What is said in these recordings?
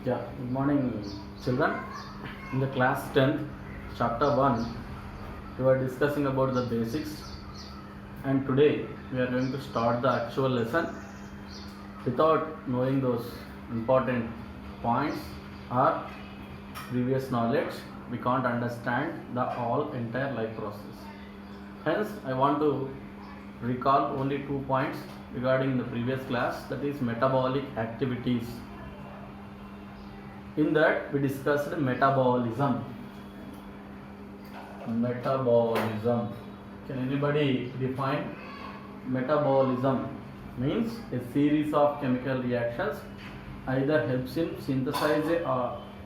Yeah, good morning, children. In the class 10th, chapter 1, we were discussing about the basics, and today we are going to start the actual lesson. Without knowing those important points or previous knowledge, we can't understand the all entire life process. Hence, I want to recall only 2 points regarding the previous class, that is metabolic activities. In that we discussed metabolism. Metabolism. Can anybody define metabolism? Means a series of chemical reactions either helps in synthesize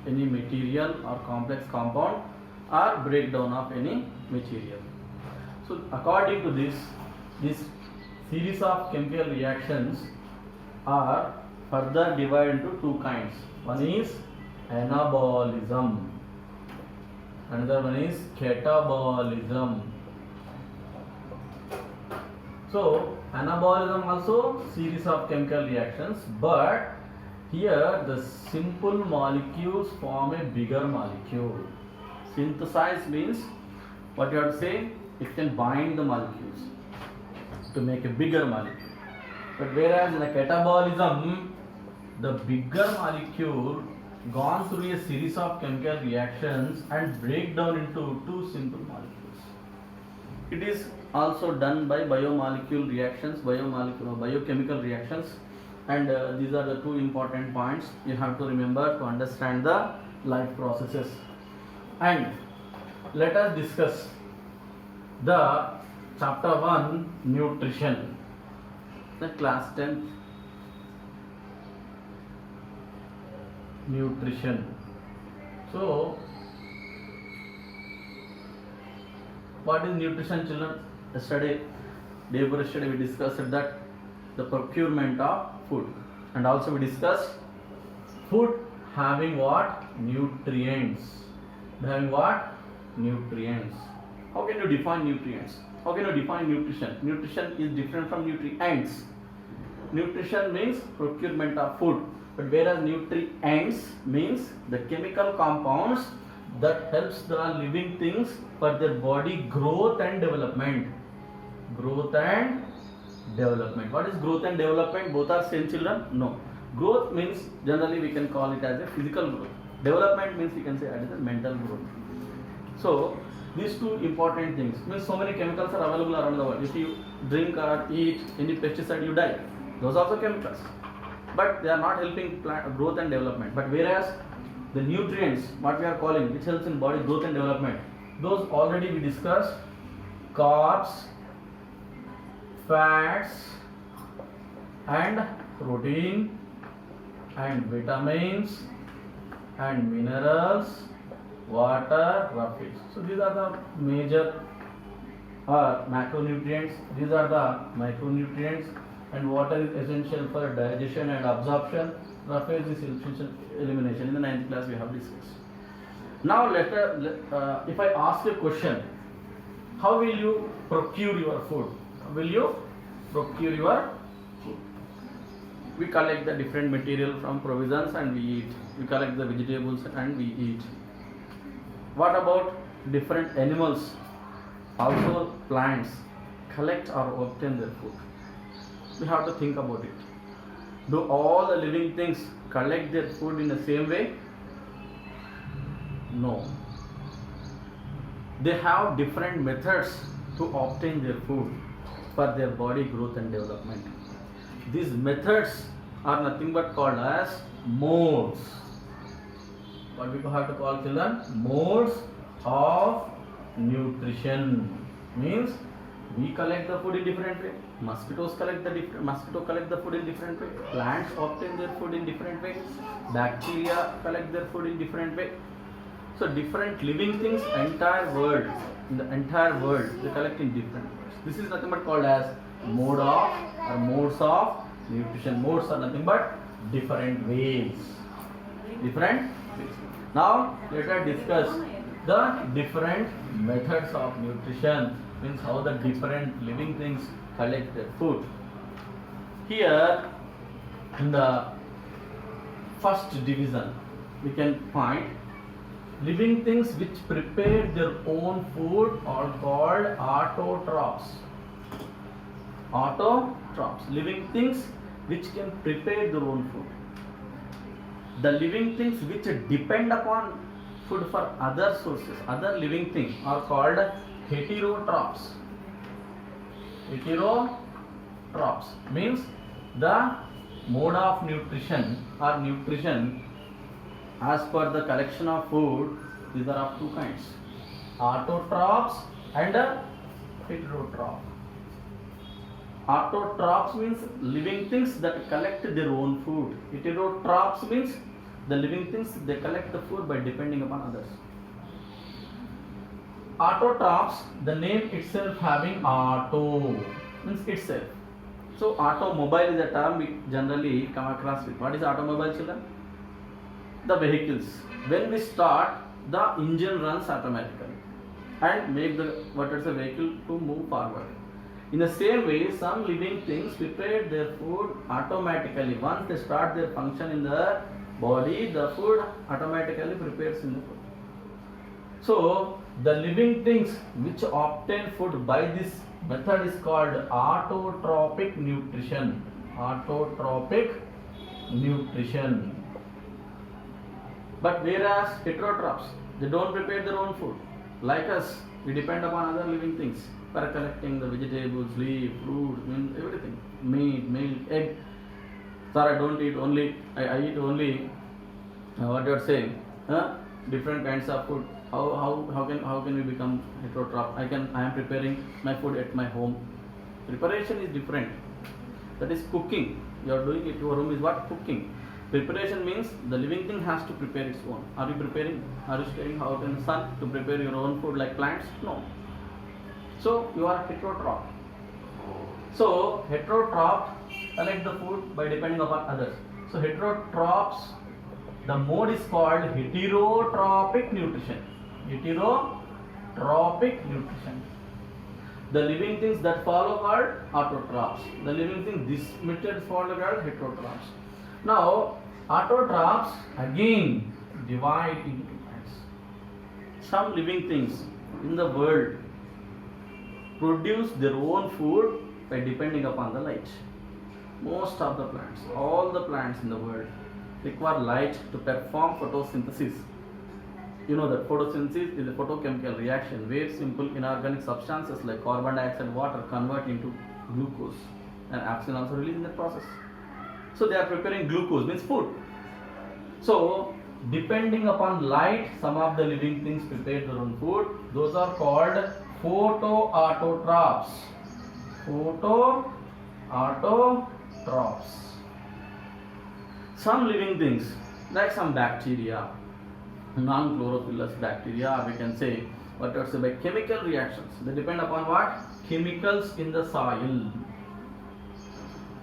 any material or complex compound or breakdown of any material. So according to this series of chemical reactions are further divided into 2 kinds. One is anabolism, another one is catabolism. So anabolism also series of chemical reactions, but here the simple molecules form a bigger molecule. Synthesize means what you have to say, it can bind the molecules to make a bigger molecule. But whereas in the catabolism, the bigger molecule gone through a series of chemical reactions and break down into 2 simple molecules. It is also done by biomolecule reactions, biochemical reactions, and these are the 2 important points you have to remember to understand the life processes. And let us discuss the chapter 1, nutrition, the class 10th. Nutrition. So, what is nutrition, children? Yesterday we discussed that the procurement of food, and also we discussed food having what? Nutrients. Having what? Nutrients. How can you define nutrients? How can you define nutrition? Nutrition is different from nutrients. Nutrition means procurement of food, but whereas nutrients means the chemical compounds that helps the living things for their body growth and development. Growth and development. What is growth and development? Both are same, children? No. Growth means generally we can call it as a physical growth. Development means we can say it is a mental growth. So these 2 important things means so many chemicals are available around the world. If you drink or eat any pesticide, you die. Those are also chemicals, but they are not helping plant growth and development. But whereas the nutrients, what we are calling, which helps in body growth and development, those already we discussed: carbs, fats, and protein, and vitamins, and minerals, water, roughage. So these are the major macronutrients. These are the micronutrients. And water is essential for digestion and absorption. Roughage is essential elimination. In the 9th class we have discussed. Now if I ask a question, how will you procure your food? How will you procure your food? We collect the different material from provisions and we eat. We collect the vegetables and we eat. What about different animals? Also plants collect or obtain their food. We have to think about it. Do all the living things collect their food in the same way? No. They have different methods to obtain their food for their body growth and development. These methods are nothing but called as modes. What we have to call, children? Modes of nutrition. Means we collect the food in different way. Mosquito collect the food in different way. Plants obtain their food in different way. Bacteria collect their food in different way. So different living things, in the entire world, they collect in different ways. This is nothing but called as modes of nutrition. Modes are nothing but different ways. Different ways. Now let us discuss the different methods of nutrition. Means how the different living things collect their food. Here in the first division we can find living things which prepare their own food are called autotrophs. Autotrophs, living things which can prepare their own food. The living things which depend upon food for other sources, other living things are called heterotrophs. Heterotrophs means the mode of nutrition or nutrition as per the collection of food. These are of two kinds, autotrophs and heterotrophs. Autotrophs means living things that collect their own food. Heterotrophs means the living things they collect the food by depending upon others. Autotrophs, the name itself having auto means itself. So automobile is a term we generally come across with. What is automobile, children? The vehicles. When we start, the engine runs automatically and make the vehicle to move forward. In the same way, some living things prepare their food automatically. Once they start their function in the body, the food automatically prepares in the food. So the living things which obtain food by this method is called autotrophic nutrition. Autotrophic nutrition. But whereas heterotrophs, they don't prepare their own food. Like us, we depend upon other living things for collecting the vegetables, leaf, fruit, everything, meat, milk, egg. Sir, I don't eat only, I eat only, what you are saying, different kinds of food. How can we become heterotroph? I am preparing my food at my home. Preparation is different. That is cooking. You are doing it. Your home is what? Cooking. Preparation means the living thing has to prepare its own. Are you preparing? Are you staying out in the sun to prepare your own food like plants? No. So you are heterotroph. So heterotroph collect the food by depending upon others. So heterotrophs, the mode is called heterotrophic nutrition. Heterotrophic nutrition. The living things that follow called autotrophs. The living things this method follow called heterotrophs. Now autotrophs again divide into two kinds. Some living things in the world produce their own food by depending upon the light. Most of the plants, all the plants in the world require light to perform photosynthesis. You know that photosynthesis is a photochemical reaction where simple inorganic substances like carbon dioxide, water convert into glucose, and oxygen also released in that process. So they are preparing glucose, means food. So depending upon light, some of the living things prepare their own food. Those are called photoautotrophs. Photoautotrophs. Some living things like some bacteria, non-chlorophyllous bacteria, or we can say what are say by chemical reactions. They depend upon what? Chemicals in the soil.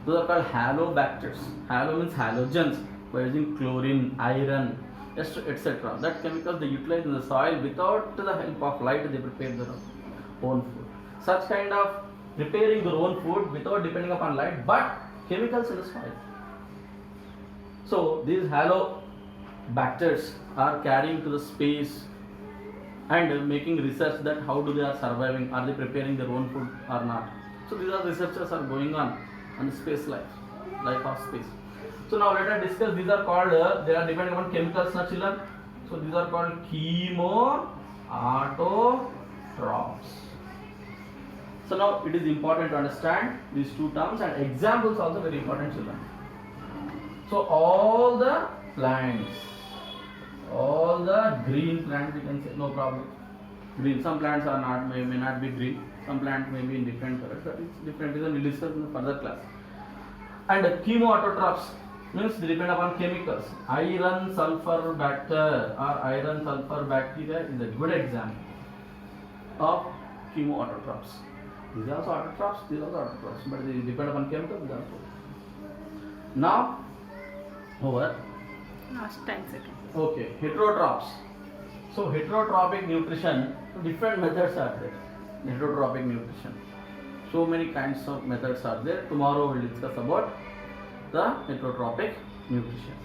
Those are called halobacters. Halo means halogens by using chlorine, iron, etc. That chemicals they utilize in the soil without the help of light. They prepare their own food. Such kind of preparing their own food without depending upon light, but chemicals in the soil. So these halobacters are carrying to the space and making research that how do they are surviving, are they preparing their own food or not. So these are researchers are going on the space life of space. So now let us discuss. These are called they are depending upon chemicals, na children. So these are called chemoautotrophs. So now it is important to understand these two terms, and examples also very important, children. So all the plants, all the green plants, we can say no problem. Green. Some plants are not may not be green. Some plants may be in different colors. That is different. We'll discuss in the further class. And chemoautotrophs means they depend upon chemicals. Iron sulfur bacter or iron sulfur bacteria is a good example of chemoautotrophs. These are also autotrophs. These are also autotrophs, but they depend upon chemicals. Now, over. Last 10 seconds. Okay, heterotrophs. So heterotrophic nutrition, different methods are there. Heterotrophic nutrition. So many kinds of methods are there. Tomorrow we will discuss about the heterotrophic nutrition.